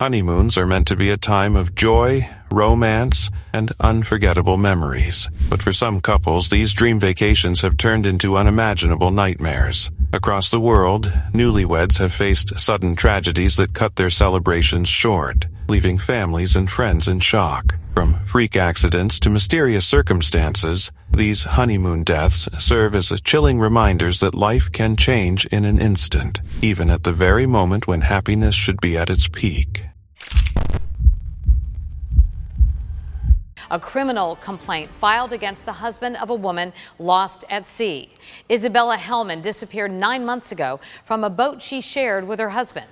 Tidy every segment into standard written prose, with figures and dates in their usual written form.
Honeymoons are meant to be a time of joy, romance, and unforgettable memories. But for some couples, these dream vacations have turned into unimaginable nightmares. Across the world, newlyweds have faced sudden tragedies that cut their celebrations short, leaving families and friends in shock. From freak accidents to mysterious circumstances, these honeymoon deaths serve as chilling reminders that life can change in an instant, even at the very moment when happiness should be at its peak. A criminal complaint filed against the husband of a woman lost at sea. Isabella Helman disappeared 9 months ago from a boat she shared with her husband.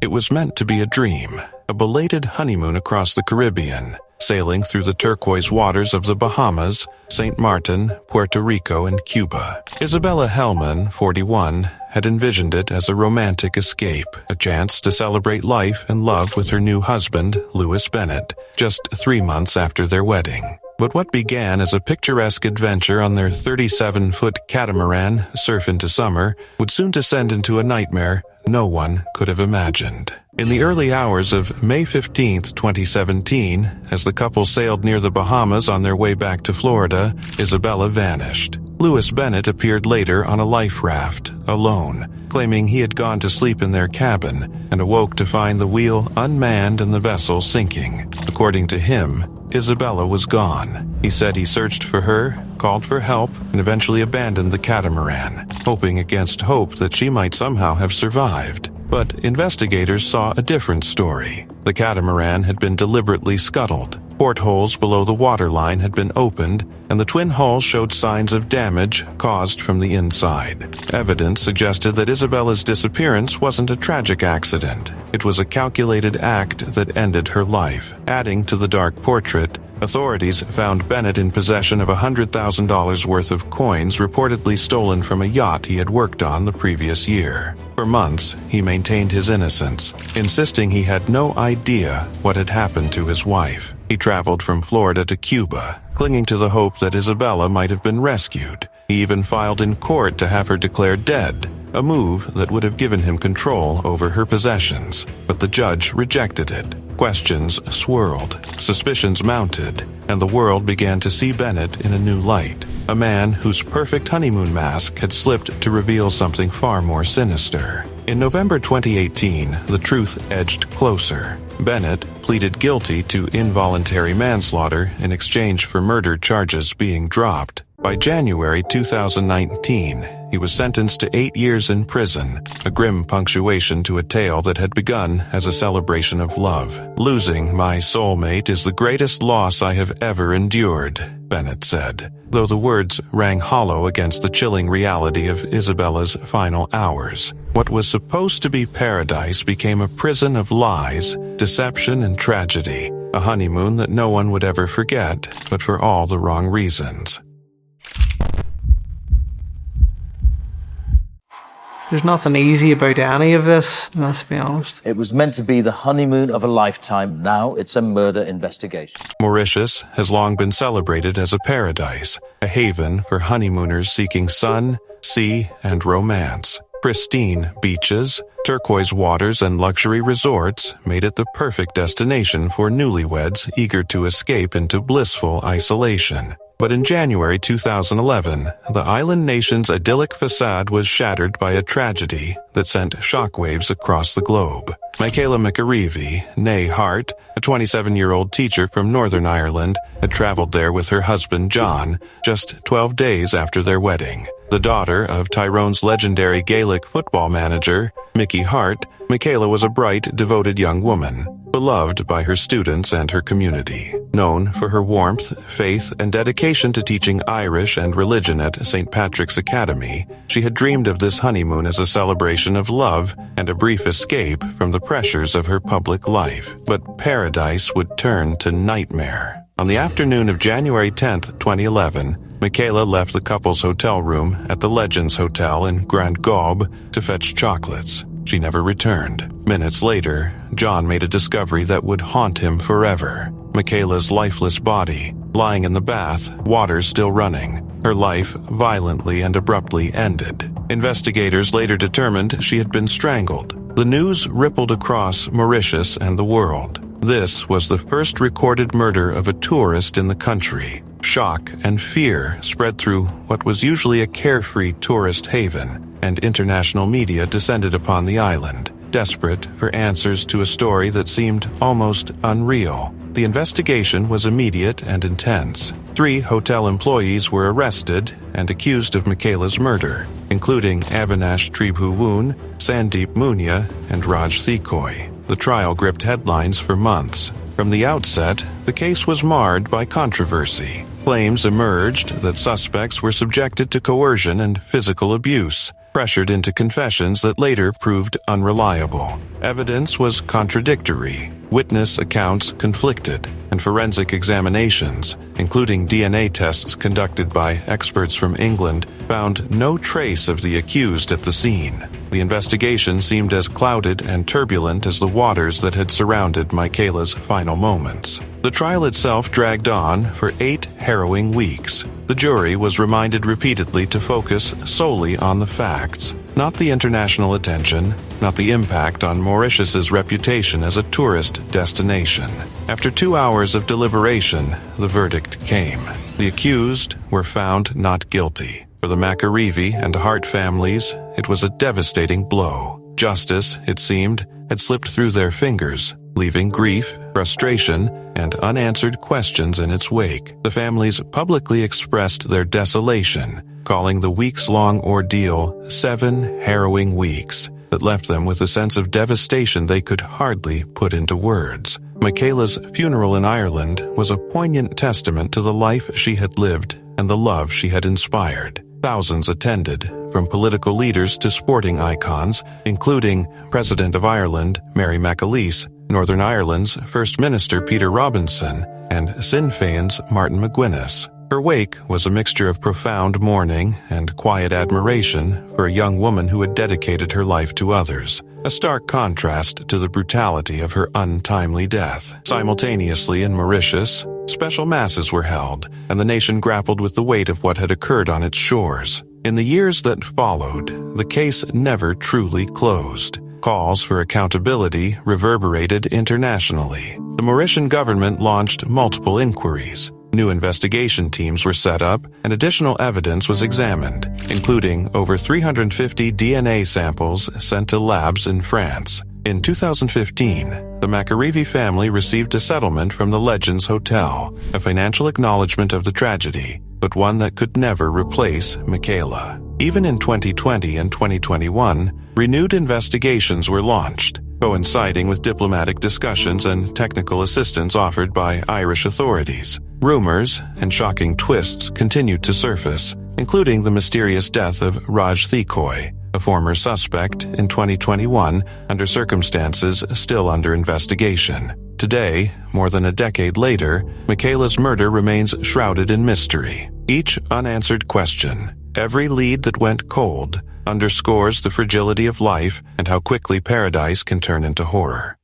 It was meant to be a dream, a belated honeymoon across the Caribbean, sailing through the turquoise waters of the Bahamas, St. Martin, Puerto Rico, and Cuba. Isabella Helman, 41, had envisioned it as a romantic escape, a chance to celebrate life and love with her new husband, Louis Bennett, just 3 months after their wedding. But what began as a picturesque adventure on their 37-foot catamaran, Surf into Summer, would soon descend into a nightmare no one could have imagined. In the early hours of May 15, 2017, as the couple sailed near the Bahamas on their way back to Florida, Isabella vanished. Louis Bennett appeared later on a life raft, alone, claiming he had gone to sleep in their cabin and awoke to find the wheel unmanned and the vessel sinking. According to him, Isabella was gone. He said he searched for her, called for help, and eventually abandoned the catamaran, hoping against hope that she might somehow have survived. But investigators saw a different story. The catamaran had been deliberately scuttled. Portholes below the waterline had been opened, and the twin hulls showed signs of damage caused from the inside. Evidence suggested that Isabella's disappearance wasn't a tragic accident. It was a calculated act that ended her life. Adding to the dark portrait, authorities found Bennett in possession of $100,000 worth of coins reportedly stolen from a yacht he had worked on the previous year. For months, he maintained his innocence, insisting he had no idea what had happened to his wife. He traveled from Florida to Cuba, clinging to the hope that Isabella might have been rescued. He even filed in court to have her declared dead, a move that would have given him control over her possessions. But the judge rejected it. Questions swirled, suspicions mounted, and the world began to see Bennett in a new light. A man whose perfect honeymoon mask had slipped to reveal something far more sinister. In November 2018, the truth edged closer. Bennett pleaded guilty to involuntary manslaughter in exchange for murder charges being dropped. By January 2019, he was sentenced to 8 years in prison, a grim punctuation to a tale that had begun as a celebration of love. "Losing my soulmate is the greatest loss I have ever endured," Bennett said, though the words rang hollow against the chilling reality of Isabella's final hours. What was supposed to be paradise became a prison of lies, deception, and tragedy, a honeymoon that no one would ever forget, but for all the wrong reasons. There's nothing easy about any of this, let's be honest. It was meant to be the honeymoon of a lifetime. Now it's a murder investigation. Mauritius has long been celebrated as a paradise, a haven for honeymooners seeking sun, sea, and romance. Pristine beaches, turquoise waters, and luxury resorts made it the perfect destination for newlyweds eager to escape into blissful isolation. But in January 2011, the island nation's idyllic facade was shattered by a tragedy that sent shockwaves across the globe. Michaela Harte, a 27-year-old teacher from Northern Ireland, had traveled there with her husband John just 12 days after their wedding. The daughter of Tyrone's legendary Gaelic football manager, Mickey Harte, Michaela was a bright, devoted young woman, beloved by her students and her community. Known for her warmth, faith, and dedication to teaching Irish and religion at St. Patrick's Academy, she had dreamed of this honeymoon as a celebration of love and a brief escape from the pressures of her public life. But paradise would turn to nightmare. On the afternoon of January 10, 2011, Michaela left the couple's hotel room at the Legends Hotel in Grand Gobe to fetch chocolates. She never returned. Minutes later, John made a discovery that would haunt him forever. Michaela's lifeless body, lying in the bath, water still running. Her life violently and abruptly ended. Investigators later determined she had been strangled. The news rippled across Mauritius and the world. This was the first recorded murder of a tourist in the country. Shock and fear spread through what was usually a carefree tourist haven, and international media descended upon the island, desperate for answers to a story that seemed almost unreal. The investigation was immediate and intense. 3 hotel employees were arrested and accused of Michaela's murder, including Avinash Tribhuwoon, Sandeep Munia, and Raj Thikoi. The trial gripped headlines for months. From the outset, the case was marred by controversy. Claims emerged that suspects were subjected to coercion and physical abuse, pressured into confessions that later proved unreliable. Evidence was contradictory. Witness accounts conflicted, and forensic examinations, including DNA tests conducted by experts from England, found no trace of the accused at the scene. The investigation seemed as clouded and turbulent as the waters that had surrounded Michaela's final moments. The trial itself dragged on for 8 harrowing weeks. The jury was reminded repeatedly to focus solely on the facts, not the international attention, not the impact on Mauritius's reputation as a tourist destination. After 2 hours of deliberation, the verdict came. The accused were found not guilty. For the Macarivi and Harte families, it was a devastating blow. Justice, it seemed, had slipped through their fingers, leaving grief, frustration, and unanswered questions in its wake. The families publicly expressed their desolation, calling the weeks-long ordeal 7 harrowing weeks that left them with a sense of devastation they could hardly put into words. Michaela's funeral in Ireland was a poignant testament to the life she had lived and the love she had inspired. Thousands attended, from political leaders to sporting icons, including President of Ireland Mary McAleese, Northern Ireland's First Minister Peter Robinson, and Sinn Féin's Martin McGuinness. Her wake was a mixture of profound mourning and quiet admiration for a young woman who had dedicated her life to others, a stark contrast to the brutality of her untimely death. Simultaneously in Mauritius, special masses were held, and the nation grappled with the weight of what had occurred on its shores. In the years that followed, the case never truly closed. Calls for accountability reverberated internationally. The Mauritian government launched multiple inquiries. New investigation teams were set up, and additional evidence was examined, including over 350 DNA samples sent to labs in France. In 2015, the Macarivi family received a settlement from the Legends Hotel, a financial acknowledgement of the tragedy, but one that could never replace Michaela. Even in 2020 and 2021, renewed investigations were launched, coinciding with diplomatic discussions and technical assistance offered by Irish authorities. Rumors and shocking twists continued to surface, including the mysterious death of Raj Thikoi, a former suspect, in 2021 under circumstances still under investigation. Today, more than a decade later, Michaela's murder remains shrouded in mystery. Each unanswered question, every lead that went cold, underscores the fragility of life and how quickly paradise can turn into horror.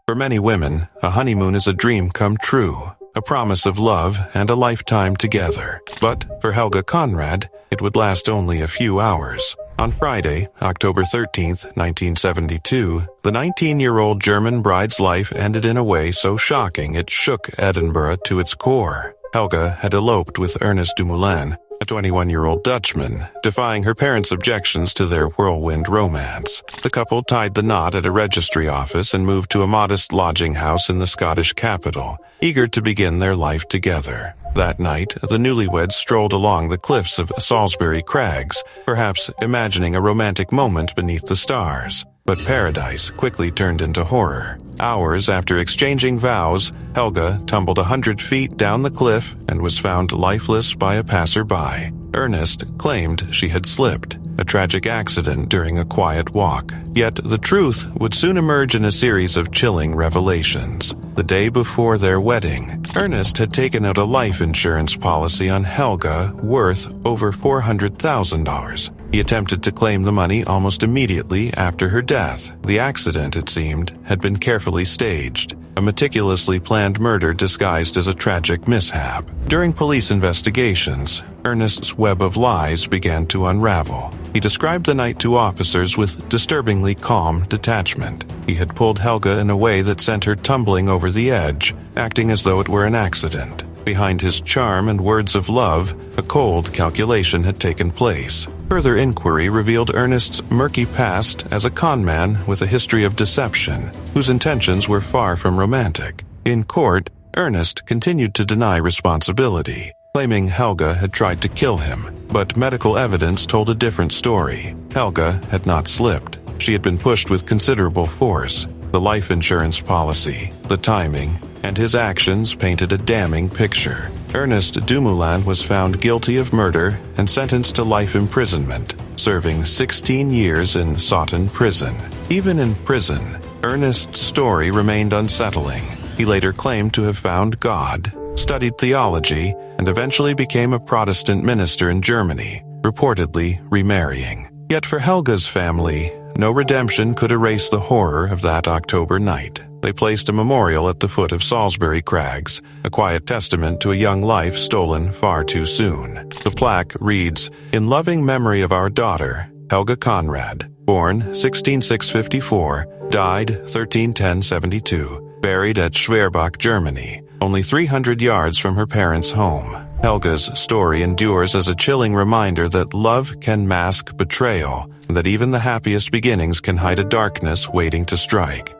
For many women, a honeymoon is a dream come true, a promise of love and a lifetime together. But for Helga Conrad, it would last only a few hours. On Friday, October 13th, 1972, the 19-year-old German bride's life ended in a way so shocking it shook Edinburgh to its core. Helga had eloped with Ernest Dumoulin, a 21-year-old Dutchman, defying her parents' objections to their whirlwind romance. The couple tied the knot at a registry office and moved to a modest lodging house in the Scottish capital, eager to begin their life together. That night, the newlyweds strolled along the cliffs of Salisbury Crags, perhaps imagining a romantic moment beneath the stars. But paradise quickly turned into horror. Hours after exchanging vows, Helga tumbled 100 feet down the cliff and was found lifeless by a passerby. Ernest claimed she had slipped, a tragic accident during a quiet walk. Yet the truth would soon emerge in a series of chilling revelations. The day before their wedding, Ernest had taken out a life insurance policy on Helga worth over $400,000. He attempted to claim the money almost immediately after her death. The accident, it seemed, had been carefully staged, a meticulously planned murder disguised as a tragic mishap. During police investigations, Ernest's web of lies began to unravel. He described the night to officers with disturbingly calm detachment. He had pulled Helga in a way that sent her tumbling over the edge, acting as though it were an accident. Behind his charm and words of love, a cold calculation had taken place. Further inquiry revealed Ernest's murky past as a conman with a history of deception, whose intentions were far from romantic. In court, Ernest continued to deny responsibility, claiming Helga had tried to kill him, but medical evidence told a different story. Helga had not slipped. She had been pushed with considerable force. The life insurance policy, the timing, and his actions painted a damning picture. Ernest Dumoulin was found guilty of murder and sentenced to life imprisonment, serving 16 years in Sutton prison. Even in prison, Ernest's story remained unsettling. He later claimed to have found God, studied theology, and eventually became a Protestant minister in Germany, reportedly remarrying. Yet for Helga's family, no redemption could erase the horror of that October night. They placed a memorial at the foot of Salisbury Crags, a quiet testament to a young life stolen far too soon. The plaque reads, "In loving memory of our daughter, Helga Conrad, born 16654, died 131072, buried at Schwerbach, Germany, only 300 yards from her parents' home." Helga's story endures as a chilling reminder that love can mask betrayal, and that even the happiest beginnings can hide a darkness waiting to strike.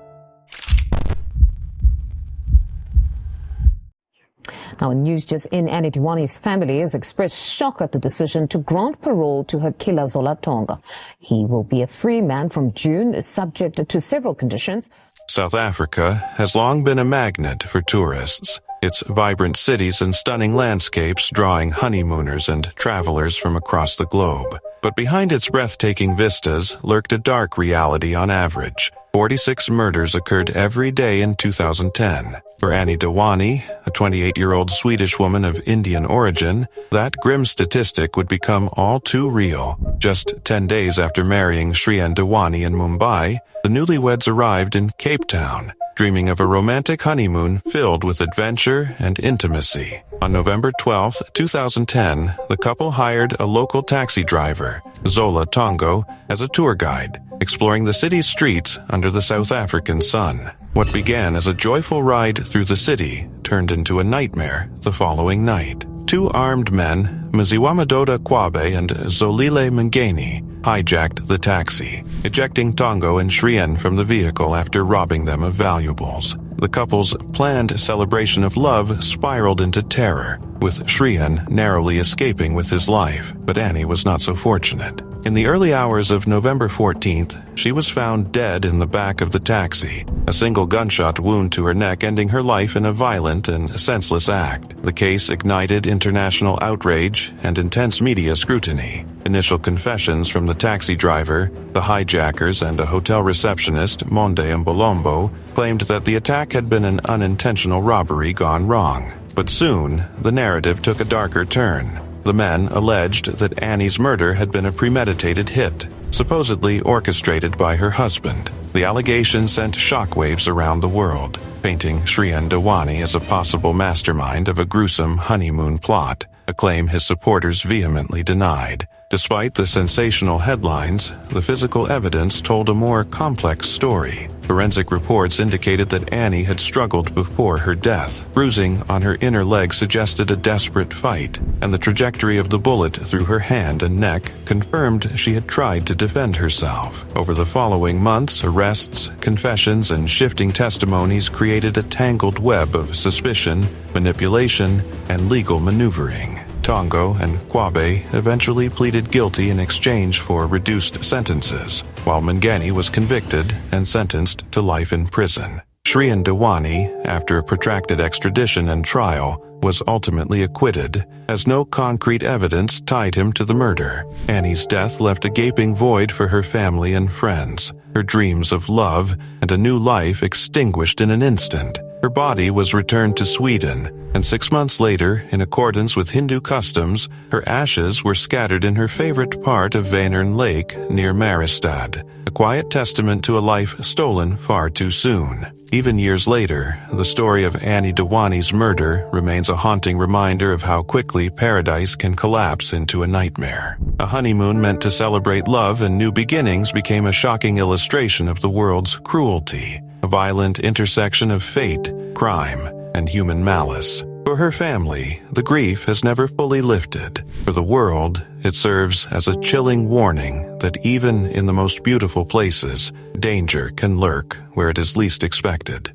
Now, in news just in, Annie Dewani's family has expressed shock at the decision to grant parole to her killer Zola Tonga. He will be a free man from June, subject to several conditions. South Africa has long been a magnet for tourists, its vibrant cities and stunning landscapes drawing honeymooners and travelers from across the globe. But behind its breathtaking vistas lurked a dark reality on average. 46 murders occurred every day in 2010. For Annie Dewani, a 28-year-old Swedish woman of Indian origin, that grim statistic would become all too real. Just 10 days after marrying Shrien Dewani in Mumbai, the newlyweds arrived in Cape Town, dreaming of a romantic honeymoon filled with adventure and intimacy. On November 12, 2010, the couple hired a local taxi driver, Zola Tongo, as a tour guide, exploring the city's streets under the South African sun. What began as a joyful ride through the city turned into a nightmare the following night. Two armed men, Mziwamadoda Kwabe and Zolile Mngeni, hijacked the taxi, ejecting Tongo and Shrien from the vehicle after robbing them of valuables. The couple's planned celebration of love spiraled into terror, with Shrien narrowly escaping with his life, but Annie was not so fortunate. In the early hours of November 14th, she was found dead in the back of the taxi, a single gunshot wound to her neck ending her life in a violent and senseless act. The case ignited international outrage and intense media scrutiny. Initial confessions from the taxi driver, the hijackers, and a hotel receptionist, Monde Mbolombo, claimed that the attack had been an unintentional robbery gone wrong. But soon, the narrative took a darker turn. The men alleged that Annie's murder had been a premeditated hit, supposedly orchestrated by her husband. The allegation sent shockwaves around the world, painting Shrien Dewani as a possible mastermind of a gruesome honeymoon plot, a claim his supporters vehemently denied. Despite the sensational headlines, the physical evidence told a more complex story. Forensic reports indicated that Annie had struggled before her death. Bruising on her inner leg suggested a desperate fight, and the trajectory of the bullet through her hand and neck confirmed she had tried to defend herself. Over the following months, arrests, confessions, and shifting testimonies created a tangled web of suspicion, manipulation, and legal maneuvering. Tongo and Kwabe eventually pleaded guilty in exchange for reduced sentences, while Mngeni was convicted and sentenced to life in prison. Shrien Dewani, after a protracted extradition and trial, was ultimately acquitted, as no concrete evidence tied him to the murder. Annie's death left a gaping void for her family and friends, her dreams of love and a new life extinguished in an instant. Her body was returned to Sweden, and 6 months later, in accordance with Hindu customs, her ashes were scattered in her favorite part of Vänern Lake near Maristad, a quiet testament to a life stolen far too soon. Even years later, the story of Annie Dewani's murder remains a haunting reminder of how quickly paradise can collapse into a nightmare. A honeymoon meant to celebrate love and new beginnings became a shocking illustration of the world's cruelty, a violent intersection of fate, crime, and human malice. For her family, the grief has never fully lifted. For the world, it serves as a chilling warning that even in the most beautiful places, danger can lurk where it is least expected.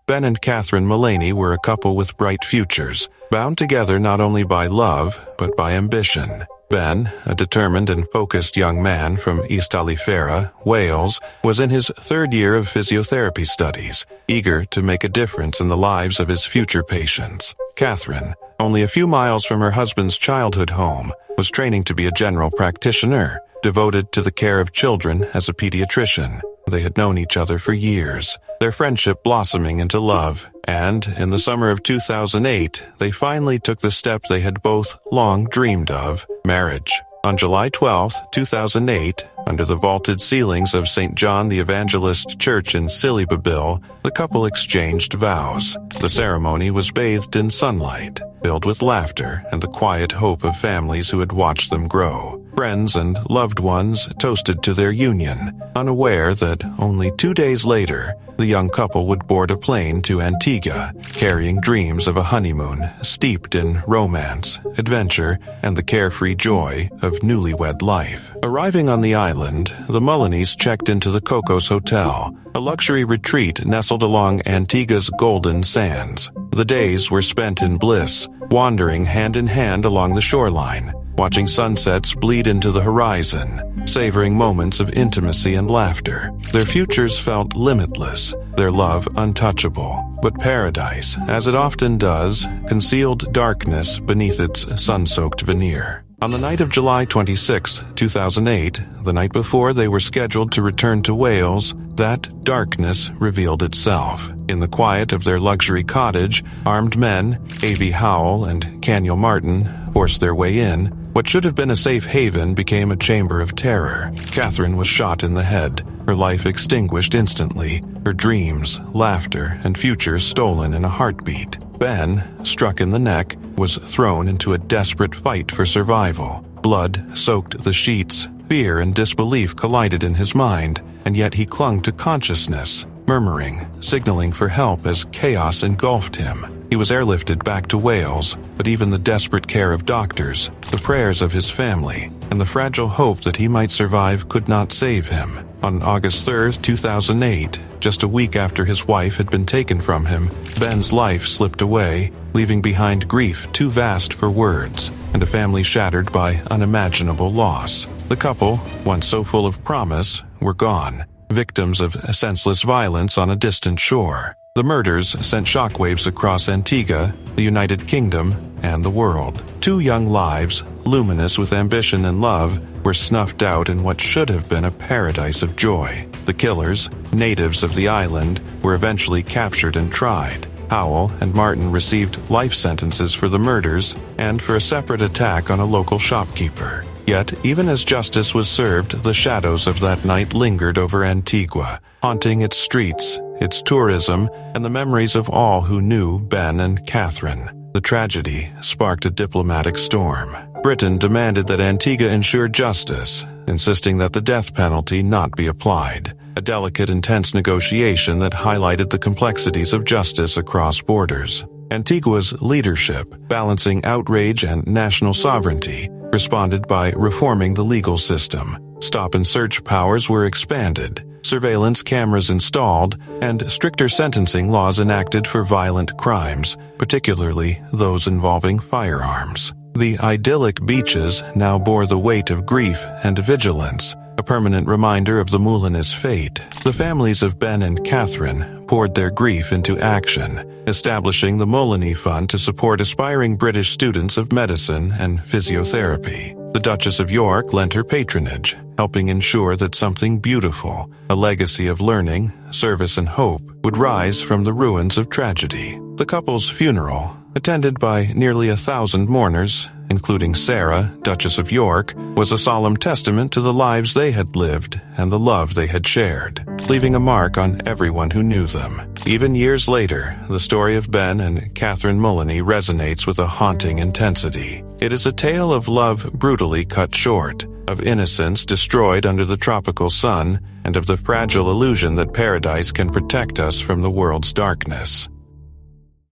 Ben and Catherine Mullany were a couple with bright futures, bound together not only by love, but by ambition. Ben, a determined and focused young man from East Alifera, Wales, was in his 3rd year of physiotherapy studies, eager to make a difference in the lives of his future patients. Catherine, only a few miles from her husband's childhood home, was training to be a general practitioner, devoted to the care of children as a pediatrician. They had known each other for years, their friendship blossoming into love, and in the summer of 2008, they finally took the step they had both long dreamed of, marriage. On July 12, 2008, under the vaulted ceilings of St. John the Evangelist Church in Sillibabil, the couple exchanged vows. The ceremony was bathed in sunlight, filled with laughter and the quiet hope of families who had watched them grow. Friends and loved ones toasted to their union, unaware that only 2 days later, the young couple would board a plane to Antigua, carrying dreams of a honeymoon steeped in romance, adventure, and the carefree joy of newlywed life. Arriving on the island, the Mullanys checked into the Cocos Hotel, a luxury retreat nestled along Antigua's golden sands. The days were spent in bliss, wandering hand in hand along the shoreline, watching sunsets bleed into the horizon, savoring moments of intimacy and laughter. Their futures felt limitless, their love untouchable. But paradise, as it often does, concealed darkness beneath its sun-soaked veneer. On the night of July 26, 2008, the night before they were scheduled to return to Wales, that darkness revealed itself. In the quiet of their luxury cottage, armed men, A.V. Howell and Caniel Martin, forced their way in. What should have been a safe haven became a chamber of terror. Catherine was shot in the head, her life extinguished instantly, her dreams, laughter, and future stolen in a heartbeat. Ben, struck in the neck, was thrown into a desperate fight for survival. Blood soaked the sheets, fear and disbelief collided in his mind, and yet he clung to consciousness, murmuring, signaling for help as chaos engulfed him. He was airlifted back to Wales, but even the desperate care of doctors, the prayers of his family, and the fragile hope that he might survive could not save him. On August 3, 2008, just a week after his wife had been taken from him, Ben's life slipped away, leaving behind grief too vast for words, and a family shattered by unimaginable loss. The couple, once so full of promise, were gone, victims of senseless violence on a distant shore. The murders sent shockwaves across Antigua, the United Kingdom, and the world. 2 young lives, luminous with ambition and love, were snuffed out in what should have been a paradise of joy. The killers, natives of the island, were eventually captured and tried. Howell and Martin received life sentences for the murders and for a separate attack on a local shopkeeper. Yet, even as justice was served, the shadows of that night lingered over Antigua, haunting its streets, its tourism, and the memories of all who knew Ben and Catherine. The tragedy sparked a diplomatic storm. Britain demanded that Antigua ensure justice, insisting that the death penalty not be applied, a delicate and tense negotiation that highlighted the complexities of justice across borders. Antigua's leadership, balancing outrage and national sovereignty, responded by reforming the legal system. Stop-and-search powers were expanded, surveillance cameras installed, and stricter sentencing laws enacted for violent crimes, particularly those involving firearms. The idyllic beaches now bore the weight of grief and vigilance, a permanent reminder of the Mullanys' fate. The families of Ben and Catherine poured their grief into action, establishing the Mullany Fund to support aspiring British students of medicine and physiotherapy. The Duchess of York lent her patronage, helping ensure that something beautiful, a legacy of learning, service, and hope, would rise from the ruins of tragedy. The couple's funeral, attended by nearly 1,000 mourners, including Sarah, Duchess of York, was a solemn testament to the lives they had lived and the love they had shared, leaving a mark on everyone who knew them. Even years later, the story of Ben and Catherine Mullany resonates with a haunting intensity. It is a tale of love brutally cut short, of innocence destroyed under the tropical sun, and of the fragile illusion that paradise can protect us from the world's darkness.